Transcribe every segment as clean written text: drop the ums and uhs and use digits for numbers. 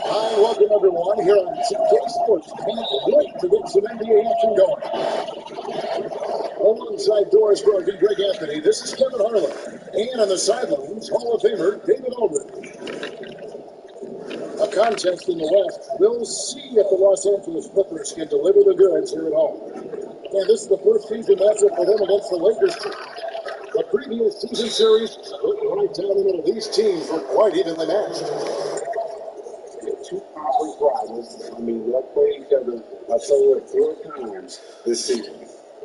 Hi, welcome everyone here on H2H Sports. Can't wait to get some NBA action going. Alongside Doris Brooke and Greg Anthony, this is Kevin Harlan. And on the sidelines, Hall of Famer David Aldridge. A contest in the West. We'll see if the Los Angeles Clippers can deliver the goods here at home. And this is the first season matchup for them against the Lakers. The previous season series, right down the middle, these teams were quite evenly matched. Two conference rivals. I mean, they'll play each other a total of 4 times this season.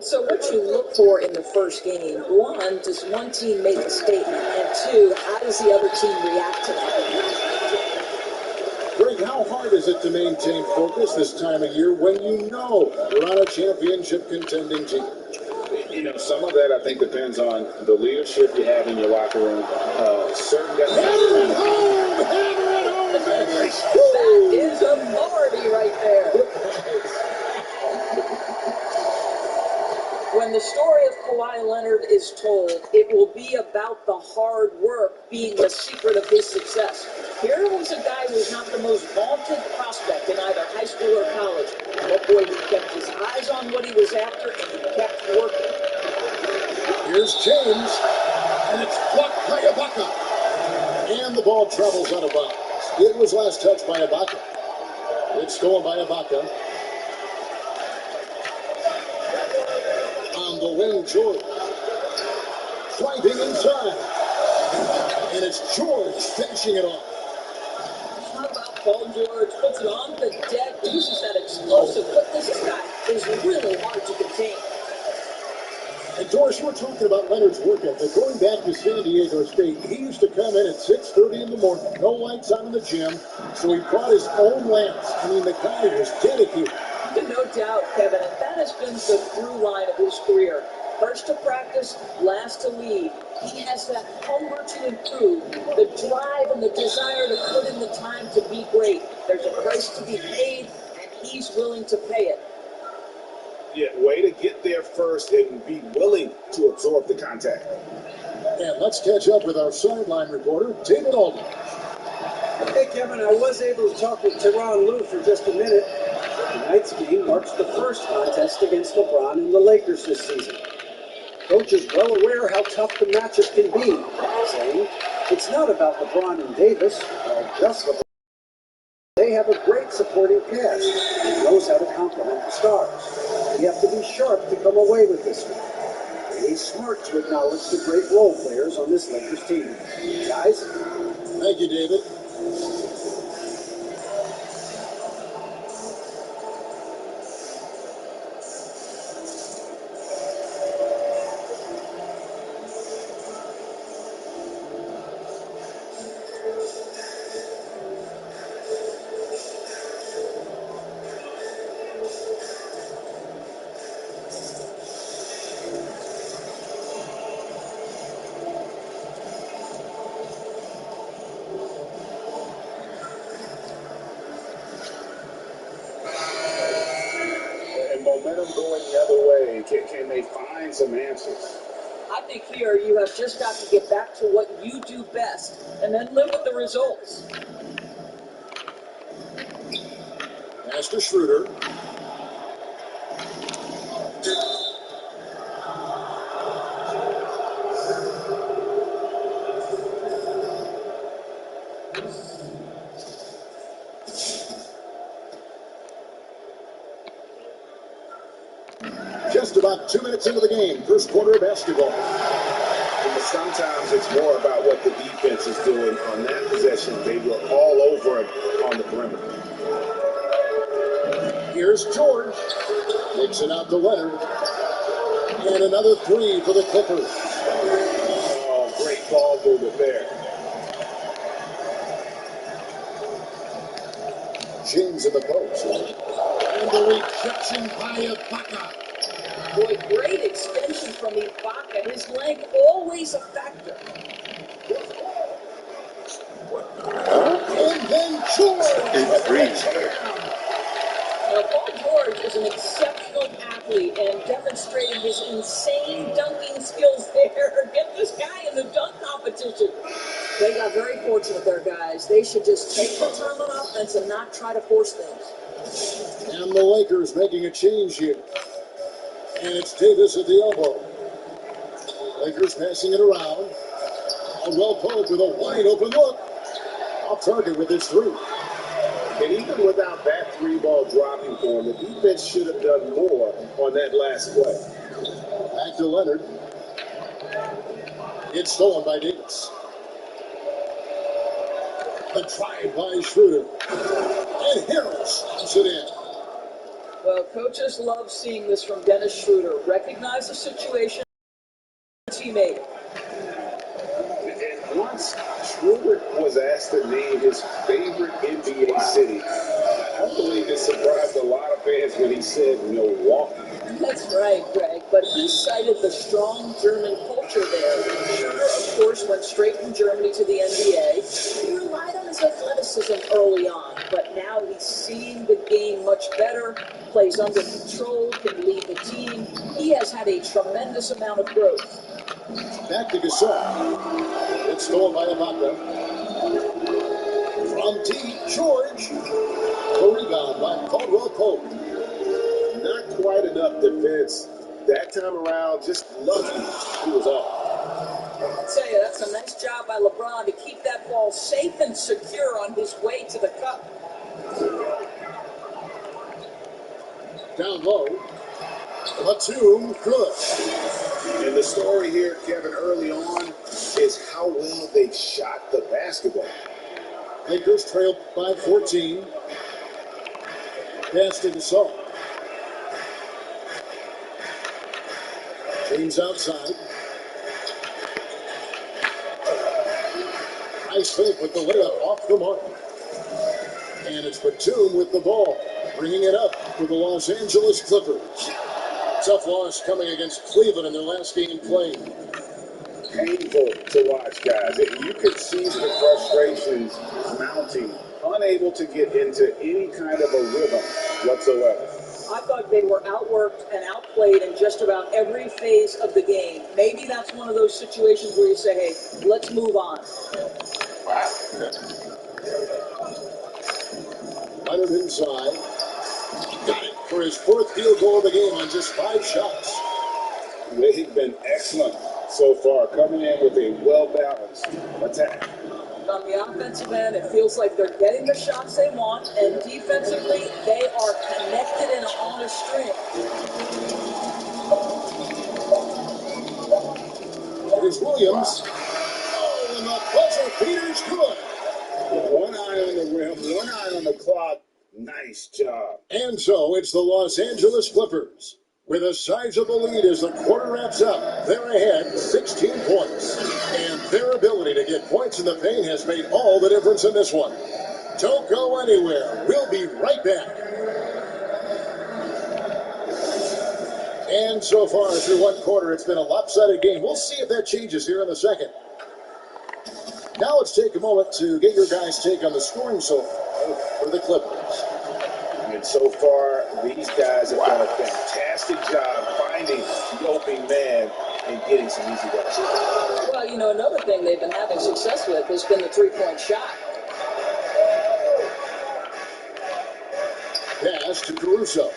So what you look for in the first game, one, does one team make a statement? And two, how does the other team react to that? Greg, how hard is it to maintain focus this time of year when you know you're on a championship contending team? You know, some of that I think depends on the leadership you have in your locker room. Certain guys. That is a party right there. When the story of Kawhi Leonard is told, it will be about the hard work being the secret of his success. Here was a guy who was not the most vaunted prospect in either high school or college. But boy, he kept his eyes on what he was after, and he kept working. Here's James, and it's blocked by Ibaka. And the ball travels out of bounds. It was last touched by Ibaka. It's stolen by Ibaka. On the wing, George. Swiping inside. And it's George finishing it off. How about Paul George puts it on the deck, uses that explosive quickness. This guy is really hard to contain. And Doris, you were talking about Leonard's work ethic. Going back to San Diego State, he used to come in at 6:30 in the morning, no lights on in the gym, so he brought his own lamps. I mean, the guy was dedicated. No doubt, Kevin, and that has been the through line of his career. First to practice, last to lead. He has that hunger to improve, the drive and the desire to put in the time to be great. There's a price to be paid, and he's willing to pay it. Yeah, way to get there first and be willing to absorb the contact. And let's catch up with our sideline reporter, David Aldridge. Hey, Kevin, I was able to talk with Tyronn Lue for just a minute. Tonight's game marks the first contest against LeBron and the Lakers this season. Coach is well aware how tough the matchup can be, saying it's not about LeBron and Davis, or just LeBron. They have a great supporting cast who knows how to complement the stars. You have to be sharp to come away with this one. And he's smart to acknowledge the great role players on this Lakers team. Guys? Thank you, David. Momentum going the other way. Can they find some answers? I think here you have just got to get back to what you do best and then live with the results. Pass to Schroeder. Just about 2 minutes into the game, first quarter of basketball. Sometimes it's more about what the defense is doing on that possession. They were all over him on the perimeter. Here's George. Takes it out to Leonard. And another three for the Clippers. Oh, great ball movement there. James in the post. And the rejection by Ibaka. Boy, great extension from Ibaka. His length always a factor. And then George. Now, Paul George is an exceptional athlete and demonstrating his insane dunking skills there. Get this guy in the dunk competition. They got very fortunate there, guys. They should just take the time on offense and not try to force things. And the Lakers making a change here. And it's Davis at the elbow. Lakers passing it around. Caldwell Pope with a wide open look. Off target with his three. And even without that three ball dropping for him, the defense should have done more on that last play. Back to Leonard. It's stolen by Davis. The drive by Schroeder. And Harris puts it in. Well, coaches love seeing this from Dennis Schroeder. Recognize the situation, teammate. And once Schroeder was asked to name his favorite NBA city, I believe it surprised a lot of fans when he said Milwaukee. That's right, Greg. But he cited the strong German culture there. Schroeder, of course, went straight from Germany to the NBA. He relied on his athleticism early on, but now he's seeing the game much better, plays under control, can lead the team. He has had a tremendous amount of growth. Back to Gasol. It's stolen by Ibaka. From deep, George. The rebound by Caldwell Pope. Not quite enough defense. That time around, just lucky he was off. I'll tell you, that's a nice job by LeBron to keep that ball safe and secure on his way to the cup. Down low. Batum, good. And the story here, Kevin, early on, is how well they shot the basketball. Lakers trailed by 14. Pass to Gasol. James outside. Nice fake with the layup off the mark. And it's Batum with the ball, bringing it up for the Los Angeles Clippers. Tough loss coming against Cleveland in their last game played. Painful to watch, guys. You could see the frustrations mounting, unable to get into any kind of a rhythm whatsoever. I thought they were outworked and outplayed in just about every phase of the game. Maybe that's one of those situations where you say, hey, let's move on. Wow. Leonard inside. Got it for his fourth field goal of the game on just 5 shots. They've been excellent so far, coming in with a well-balanced attack. On the offensive end, it feels like they're getting the shots they want, and defensively, they are connected and on a string. Here's Williams. Oh, and the buzzer beater's good. One eye on the rim, one eye on the clock. Nice job. And so it's the Los Angeles Clippers. With a sizable lead as the quarter wraps up, they're ahead 16 points. And their ability to get points in the paint has made all the difference in this one. Don't go anywhere. We'll be right back. And so far through one quarter, it's been a lopsided game. We'll see if that changes here in the second. Now let's take a moment to get your guys' take on the scoring so far for the Clippers. And so far, these guys have done a fantastic job finding the open man and getting some easy guys. Well, you know, another thing they've been having success with has been the three-point shot. Pass to Caruso.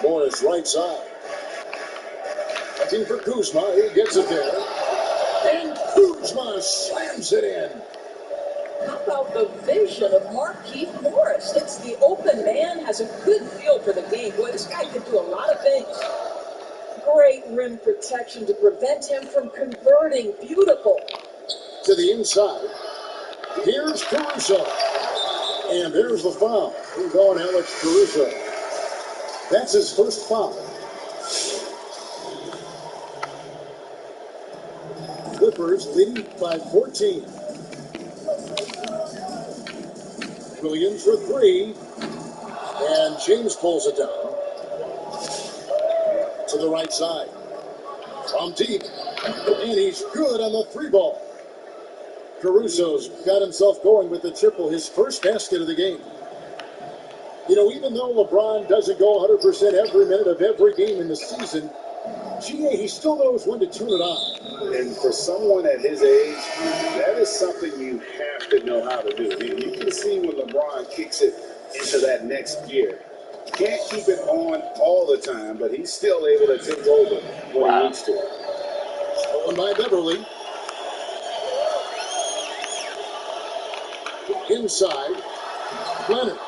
Morris right side. Looking for Kuzma. He gets it there. And Kuzma slams it in. How about the vision of Markieff Morris? It's the open man, has a good feel for the game. Boy, this guy can do a lot of things. Great rim protection to prevent him from converting. Beautiful. To the inside. Here's Caruso. And there's the foul. He's on Alex Caruso. That's his first foul. Clippers leading by 14. Williams for three. And James pulls it down to the right side. From deep. And he's good on the 3-ball. Caruso's got himself going with the triple, his first basket of the game. You know, even though LeBron doesn't go 100% every minute of every game in the season, he still knows when to turn it on. And for someone at his age, that is something you have to know how to do. You can see when LeBron kicks it into that next gear. Can't keep it on all the time, but he's still able to take over when he needs to. Stolen by Beverly. Inside, Leonard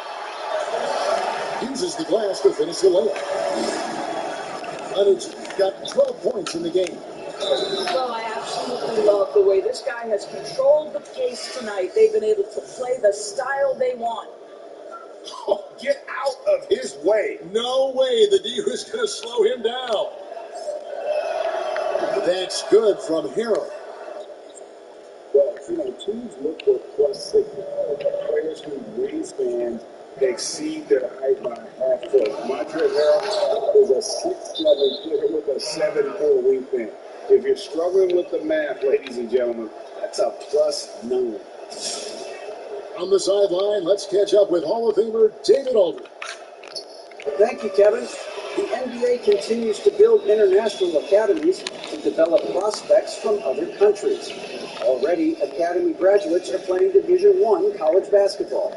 uses the glass to finish the layup. Leonard's got 12 points in the game. Well, I absolutely love the way this guy has controlled the pace tonight. They've been able to play the style they want. Oh, get out of his way. No way the D is going to slow him down. That's good from Harold. Well, you know, teams look for +6 players whose wingspans exceed their height by half foot. Montrezl Harrell is a 6'7" player with a 7'4" wingspan. If you're struggling with the math, ladies and gentlemen, that's a +9. On the sideline, let's catch up with Hall of Famer David Aldridge. Thank you, Kevin. The NBA continues to build international academies to develop prospects from other countries. Already, academy graduates are playing Division I college basketball.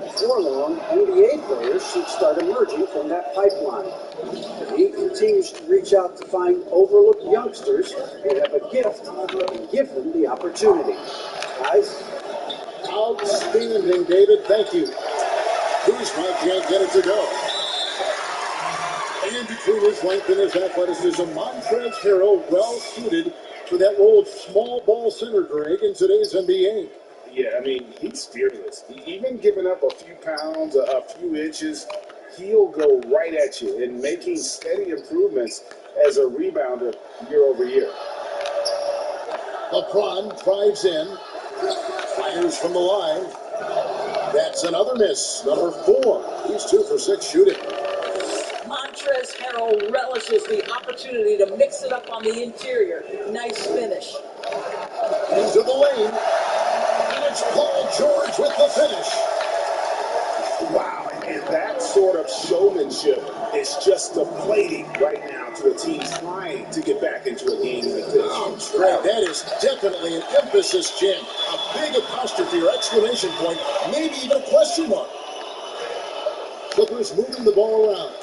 Before long, NBA players should start emerging from that pipeline. The league continues to reach out to find overlooked youngsters who have a gift and give them the opportunity. Guys? Outstanding, David. Thank you. Kuzma can't get it to go. And between his length and his athleticism, Montrezl Harrell well suited for that role of small ball center, Greg, in today's NBA. Yeah, I mean, he's fearless. Even giving up a few pounds, a few inches, he'll go right at you and making steady improvements as a rebounder year over year. LeBron drives in, fires from the line. That's another miss, number 4. He's 2 for 6 shooting. Montrezl Harrell relishes the opportunity to mix it up on the interior. Nice finish. Into the lane. And it's Paul George with the finish. Wow, and that sort of showmanship is just deflating right now to a team trying to get back into a game like this. Oh, Greg, that is definitely an emphasis, Jim. A big apostrophe or exclamation point, maybe even a question mark. Clippers moving the ball around.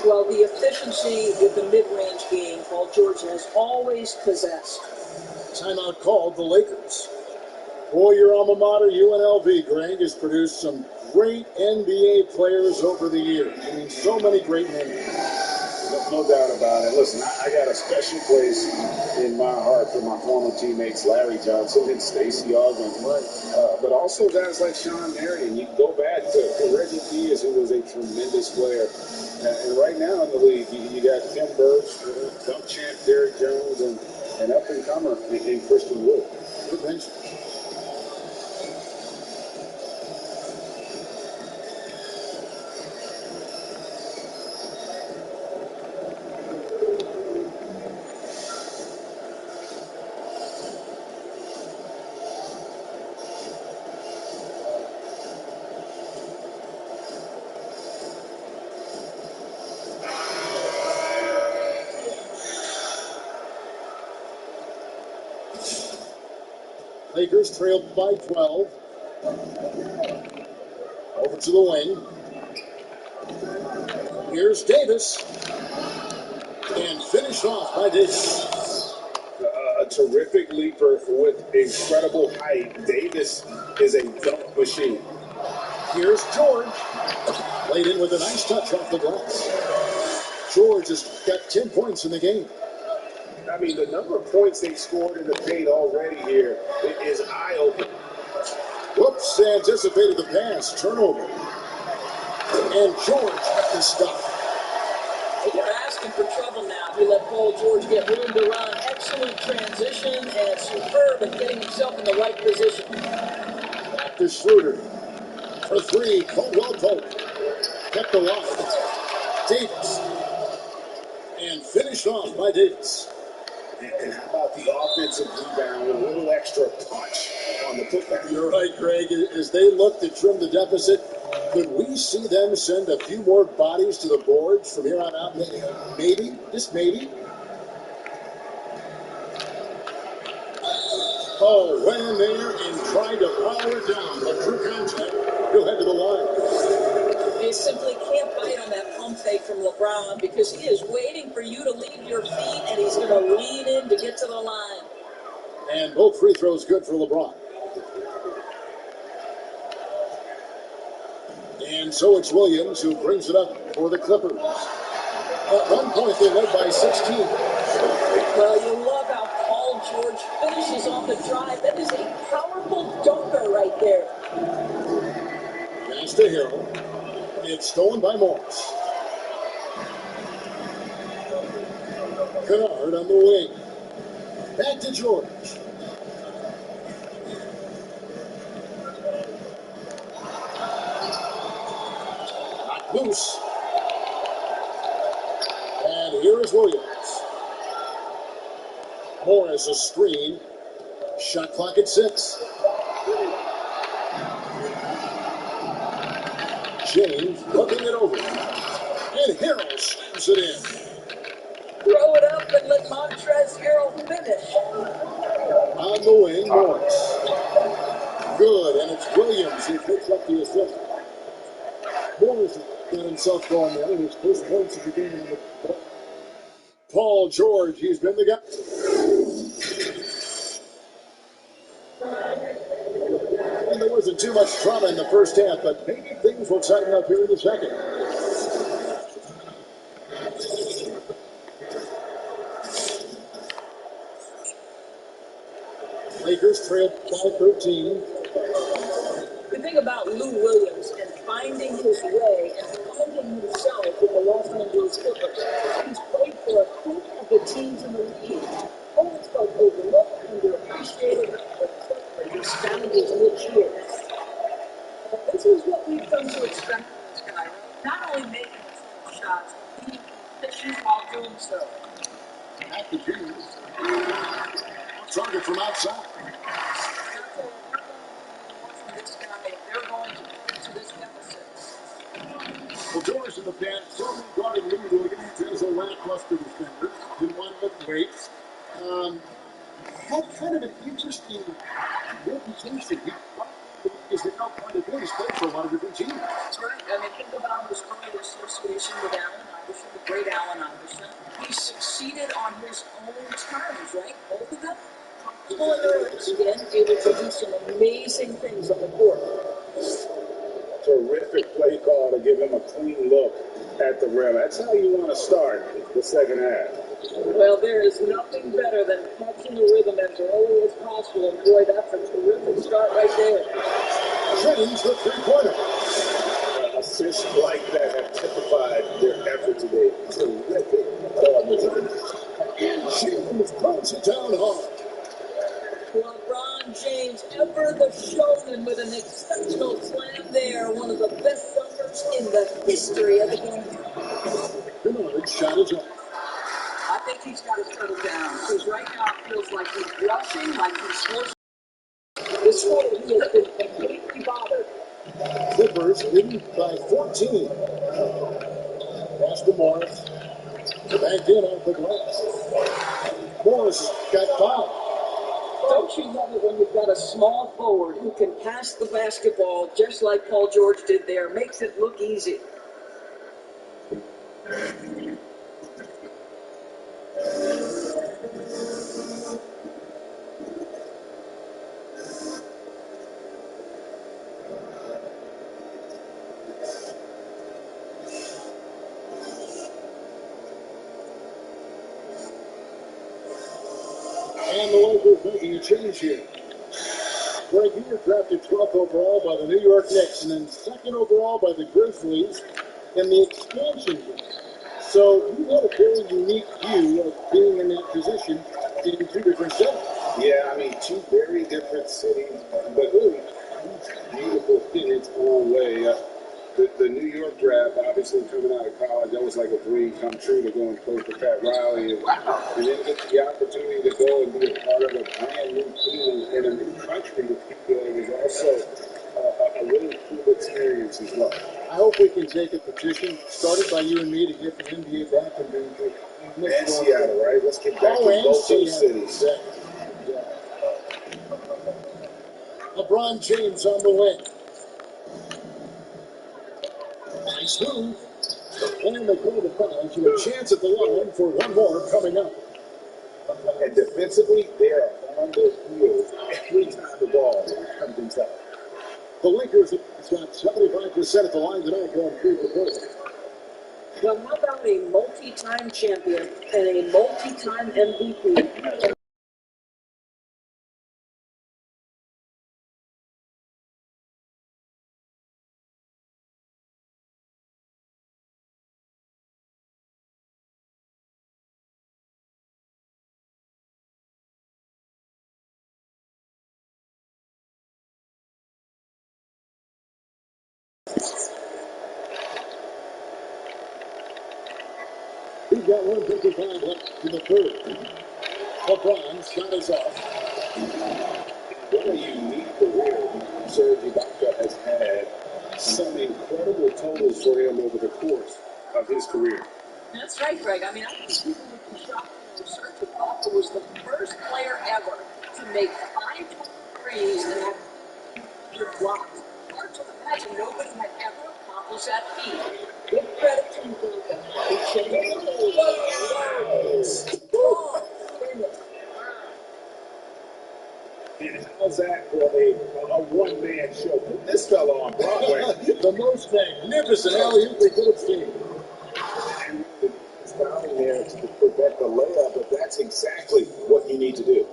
Well, the efficiency with the mid-range game, Paul George has always possessed. Timeout called the Lakers. Boy, your alma mater, UNLV, Greg, has produced some great NBA players over the years. I mean, so many great names. No doubt about it. Listen, I got a special place in my heart for my former teammates, Larry Johnson and Stacey Augmon. But also guys like Sean Marion. You go back to Reggie Theus, who was a tremendous player. And right now in the league, you got Tim Burch, dunk champ Derrick Jones, and up-and-comer in Christian Wood. Good mention. Lakers trailed by 12. Over to the wing. Here's Davis. And finished off by Davis. A terrific leaper with incredible height. Davis is a dunk machine. Here's George. Laid in with a nice touch off the glass. George has got 10 points in the game. I mean, the number of points they scored in the paint already here is eye-opening. Whoops, anticipated the pass. Turnover. And George had to stop. They're asking for trouble now. He let Paul George get room to run. Excellent transition and superb at getting himself in the right position. Back to Schroeder. For three, Caldwell Pope. Kept alive. Davis. And finished off by Davis. And how about the offensive rebound with a little extra punch on the putback? You're right, Greg. As they look to trim the deficit, could we see them send a few more bodies to the boards from here on out? Maybe, just maybe. Oh, went in there and tried to power it down, but through contact, he'll head to the line. You simply can't bite on that pump fake from LeBron because he is waiting for you to leave your feet, and he's going to lean in to get to the line. And both free throws good for LeBron. And so it's Williams who brings it up for the Clippers. At one point, they led by 16. Well, you love how Paul George finishes on the drive. That is a powerful dunker right there. Pass to Hill. It's stolen by Morris. Kennard on the wing. Back to George. Not loose. And here is Williams. Morris a screen. Shot clock at 6. James looking it over. And Harrell slams it in. Throw it up and let Montrezl Harrell finish. On the wing, Morris. Good, and it's Williams who picks up the assist. Morris got himself going there in his first points of the game. Paul George, he's been the guy. And there wasn't too much drama in the first half, but maybe things will tighten up here in the second. Lakers trail by 13. The thing about Lou Williams and finding his way and finding himself with the Los Angeles Clippers, he's played for a fifth of the teams in the league. Always felt overlooked, underappreciated, but he's found his niche here. This is what we've come to expect from this guy. Not only making his shots, but being efficient while doing so. At the Kings. Target from outside. They're going to get to this deficit. Well, George in the pen, certainly guarded Lou Williams as a lackluster defender. Didn't want to look great. Had kind of an interesting reputation. Is the no point of He's played for a lot of different teams. That's right. I mean, think about his early association with Allen Iverson, the great Allen Iverson. He succeeded on his own terms, right? Both of them comfortable in their own skin, able to do some amazing things on the court. Terrific play call to give him a clean look at the rim. That's how you want to start the second half. Well, there is nothing better than catching the rhythm as early as possible. And boy, that's a terrific start right there. James the three-pointer. Assists like that have typified their effort today. Terrific. And James puts it down hard. LeBron James, ever the showman with an exceptional slam there. One of the best dunkers in the history of the game. Kennard shot is off. I think he's got to settle down because right now it feels like he's rushing, like he's forcing. This quarter he has been completely bothered. Clippers lead by 14. Pass to Morris. Back in off the glass. Morris got fouled. Don't you love it when you've got a small forward who can pass the basketball just like Paul George did there? Makes it look easy. And the Lakers making a change here. Greg, you were drafted 12th overall by the New York Knicks and then 2nd overall by the Grizzlies in the expansion game. So you had a very unique view of being in that position in two different settings. Yeah, I mean, two very different cities, but really beautiful in its own way. The New York draft, obviously coming out of college, that was like a dream come true to go and play for Pat Riley, and then get the opportunity to go and be a part of a brand new team in a new country with people. It was also a really cool experience as well. I hope we can take a petition started by you and me to get the NBA back and be And Seattle, right? Let's get back to both those cities. Yeah. LeBron James on the wing. Nice move. And they call the foul. So a chance at the line for one more coming up. And defensively, they are on their heels every time the ball comes inside. The Lakers have got 75% at the line tonight going through the fourth. Well, how about a multi-time champion and a multi-time MVP? He's got 155 left in the third. LeBron's shot is off. What a unique career Serge Ibaka has had. Some incredible totals for him over the course of his career. That's right, Greg. I mean, I think people would be shocked to know Serge Ibaka was the first player ever to make 5 threes and have 100 blocks. Hard to imagine nobody had ever accomplished that feat. Give credit to Ibaka. He changed the whole world. Finish. And how's that for a one-man show? Put this fella on Broadway. The most magnificent alley-oop we could have seen. And it's fouling there to prevent the layup, but that's exactly what you need to do.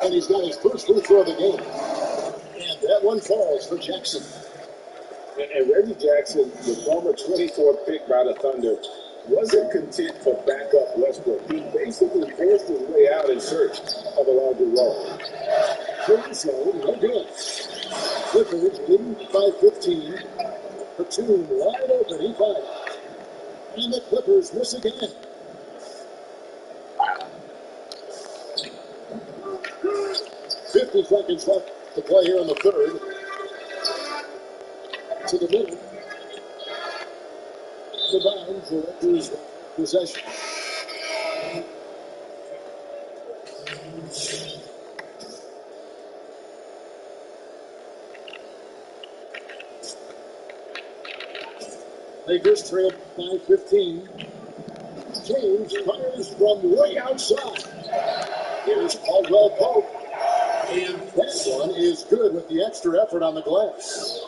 And he's got his first free throw of the game. And that one falls for Jackson. And Reggie Jackson, the former 24th pick by the Thunder, wasn't content to back up Westbrook. He basically forced his way out in search of a larger role. So, no good. Clippers leading by 15. Batum wide open. He fires. And the Clippers miss again. "50 seconds left to play here in the third." To the middle. The bounds are up to his possession. Lakers trail by 15. James fires from way outside. Here's Caldwell Pope. And that one is good with the extra effort on the glass.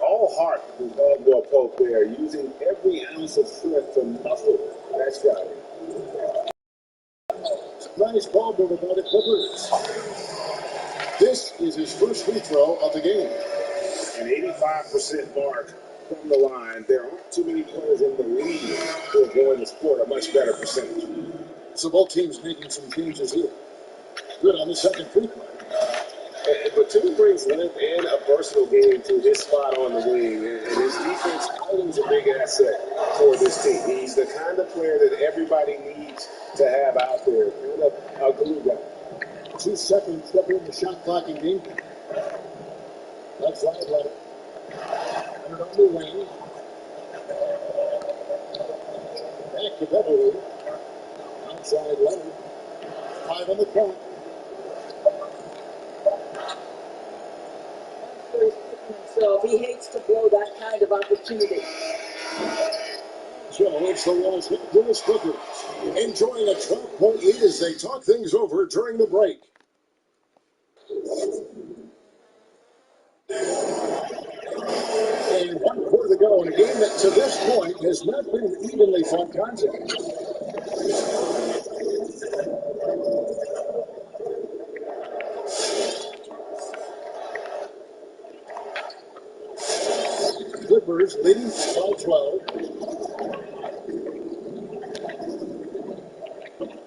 All heart with Caldwell Pope there, using every ounce of strength to muscle that shot. Nice ball movement by the Clippers. This is his first free throw of the game. An 85% mark from the line. There aren't too many players in the league who are going to score a much better percentage. So both teams making some changes here. Good on the second free throw. Batum brings length and a personal game to his spot on the wing, and his defense always a big asset for this team. He's the kind of player that everybody needs to have out there, kind of a glue guy. 2 seconds left in the shot clock in game. That's right, Leonard. Leonard on the wing. Back to Beverly. Outside Leonard. 5 on the clock. So he hates to blow that kind of opportunity. So it's the Los Angeles Clippers enjoying a 12-point lead as they talk things over during the break. And 1 quarter to go in a game that to this point has not been an evenly fought contest. Clippers leading by 12.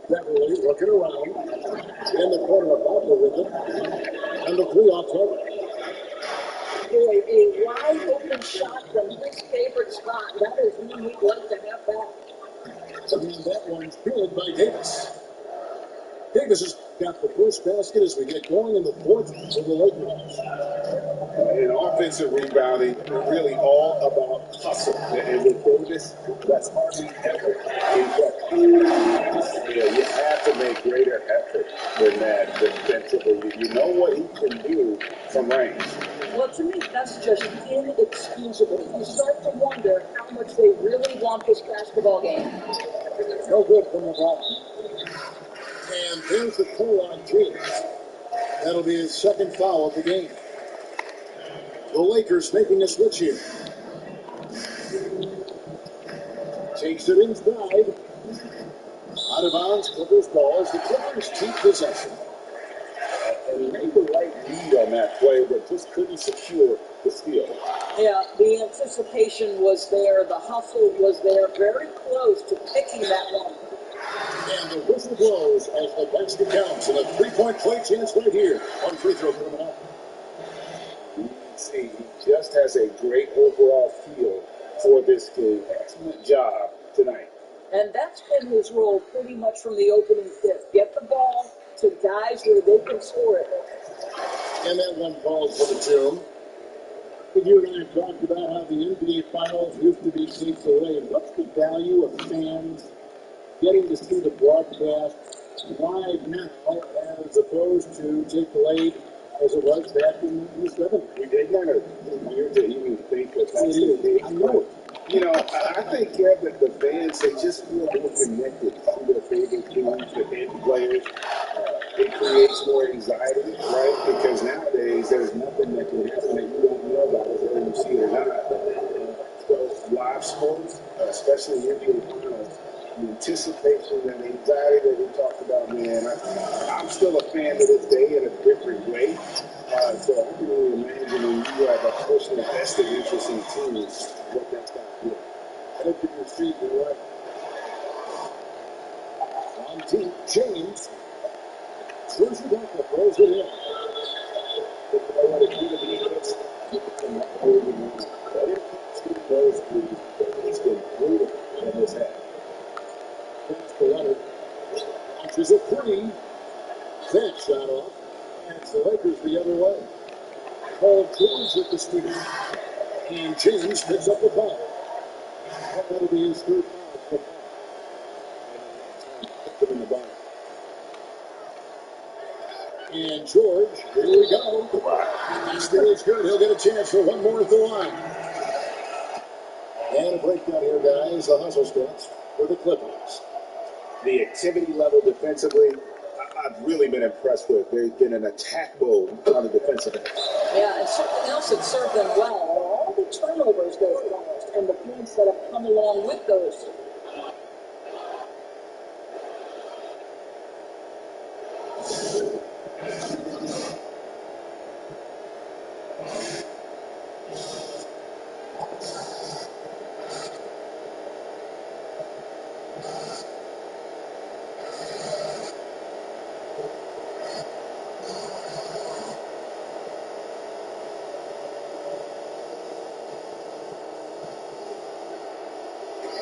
Beverly looking around. In the corner of Butler with it. And the 3 off cover. boy, a wide open shot from his favorite spot. That is one we'd like to have back. And that one's good by Davis. Davis has got the first basket as we get going in the fourth for the Lakers. In offensive rebounding, really all about hustle. And with Davis, that's hardly ever in question. Yeah, you have to make greater effort than that defensively. You know what he can do from range. Well, to me, that's just inexcusable. You start to wonder how much they really want this basketball game. No good from the ball. And there's the pull on James. That'll be his second foul of the game. The Lakers making a switch here. Takes it inside. Out of bounds, Clippers ball as the Clippers keep possession. And he made the right read on that play, but just couldn't secure the steal. Yeah, the anticipation was there. The hustle was there. Very close to picking that one. And the whistle blows as the basket counts. And a three-point play chance right here. One free throw coming up. See, he just has a great overall feel for this game. Excellent job tonight. And that's been his role pretty much from the opening tip. Get the ball to guys where they can score it. And that one falls for the tomb. You and I have talked about how the NBA Finals used to be takes away. What's the value of fans getting to see the broadcast live now as opposed to take delayed as it was back in the 70s? It's kind of weird to even think that that's the case. I know. You know, I think, Kev, that the fans, they just feel more connected to their favorite teams, their favorite players. It creates more anxiety, right? Because nowadays, there's nothing that can happen that you don't know about, whether you see it or not. So live sports, especially NBA Finals, the anticipation and the anxiety that we talked about, man, I'm still a fan to this day in a different way. So I can only imagine when you have a personal vested interest in teams, what that's going to do. Look at your feet, you're right. On team, James. Throws it back, throws it in. I want to keep it against from that holding on. Let him keep those threes. He's been brutal in this half. That's the Leonard. Launches a three. That shot off. And it's the Lakers the other way. Paul George with the steal. And James picks up the foul. That'll be his third foul. Put him in the bottom. And George, here we go. He stays good. He'll get a chance for one more at the line. And a breakdown here, guys. The hustle stats for the Clippers. The activity level defensively, I've really been impressed with. There's been an attack mode on the defensive end. Yeah, and something else that served them well are all the turnovers they've caused and the points that have come along with those.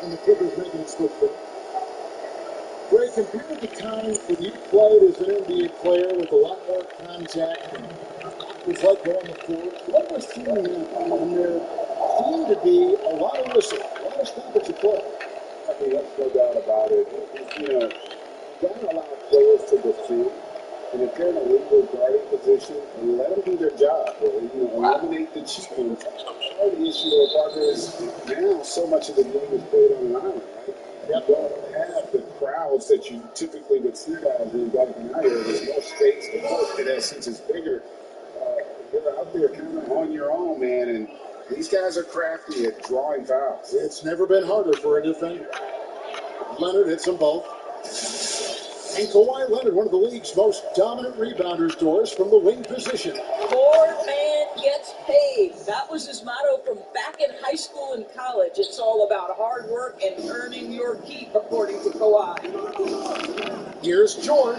And the Clippers making a switch there. Ray, compare the times when you played as an NBA player with a lot more contact and it was like going the court. What we're seeing now, and there seem to be a lot of whistle, a lot of stoppage of play. I mean, that's no doubt about it. You know, you got to allow players to defend. And if they're in a legal guarding position, let them do their job. Eliminate the cheat codes. Part of the issue of Parker is now so much of the game is played on an island, right? You don't have the crowds that you typically would see guys in Duncan Iowa. There's more space. The court, in essence, is bigger. You're out there kind of on your own, man. And these guys are crafty at drawing fouls. It's never been harder for a defender. Leonard hits them both. And Kawhi Leonard, one of the league's most dominant rebounders, Doris, from the wing position. Poor man gets paid. That was his motto from back in high school and college. It's all about hard work and earning your keep, according to Kawhi. Here's George.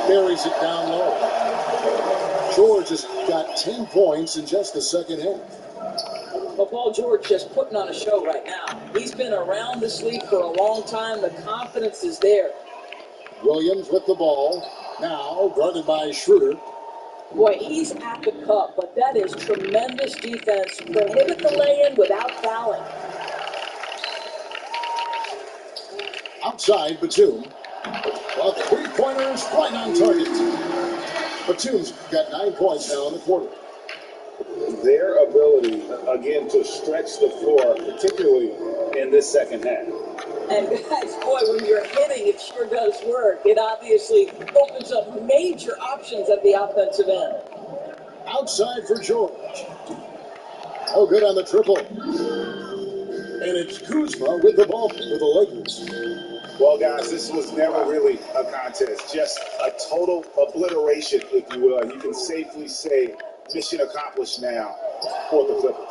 Buries it down low. George has got 10 points in just the second half. Well, Paul George just putting on a show right now. He's been around this league for a long time. The confidence is there. Williams with the ball. Now guarded by Schroeder. Boy, he's at the cup, but that is tremendous defense. Prohibit the lay-in without fouling. Outside, Batum. Well, three-pointers right on target. Batum's got 9 points now in the quarter. Their ability, again, to stretch the floor, particularly in this second half. And guys, boy, when you're hitting, it sure does work. It obviously opens up major options at the offensive end. Outside for George. Oh, good on the triple. And it's Kuzma with the ball for the Lakers. Well, guys, this was never really a contest, just a total obliteration, if you will. You can safely say mission accomplished now for the Clippers.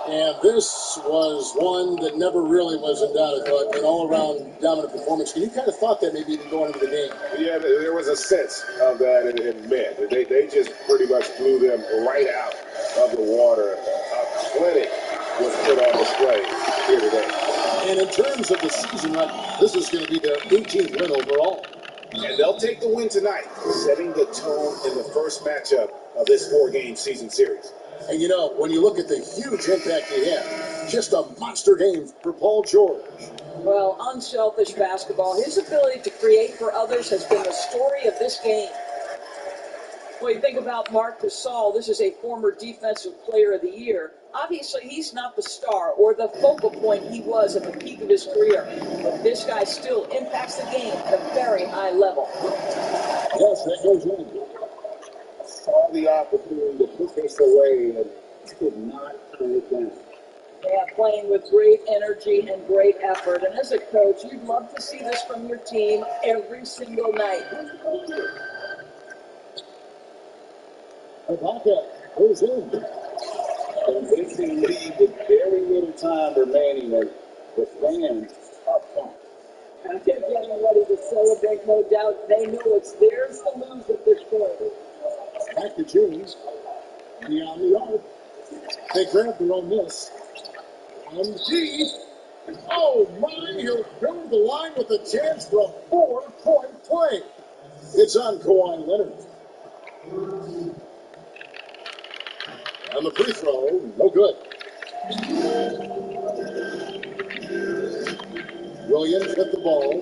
And this was one that never really was in doubt. I thought an all-around dominant performance. And you kind of thought that maybe even going into the game. Yeah, there was a sense of that in men. They just pretty much blew them right out of the water. A clinic was put on display here today. And in terms of the season run, this is going to be their 18th win overall. And they'll take the win tonight, setting the tone in the first matchup of this 4-game season series. And you know, when you look at the huge impact he had, just a monster game for Paul George. Well, unselfish basketball. His ability to create for others has been the story of this game. Well, you think about Marc Gasol, this is a former Defensive Player of the Year. Obviously, he's not the star or the focal point he was at the peak of his career. But this guy still impacts the game at a very high level. Yes, that goes in. Saw the opportunity to put this away and could not turn it down. Yeah, playing with great energy and great effort. And as a coach, you'd love to see this from your team every single night. Ibaka goes in. And this team lead with very little time remaining, and the fans are pumped. And they're getting ready to celebrate, no doubt. They know it's theirs to lose at this point. Back to James. Beyond the arc. They grab their own miss. And G. Oh my, he'll go to the line with a chance for a 4-point play. It's on Kawhi Leonard. And the free throw, no good. Williams with the ball.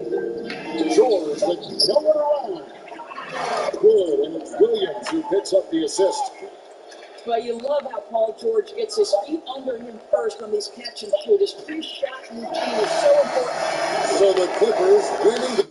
George with no one around. Good, and it's Williams who picks up the assist. But you love how Paul George gets his feet under him first on these catch and shoot. His pre-shot routine is so important. So the Clippers winning the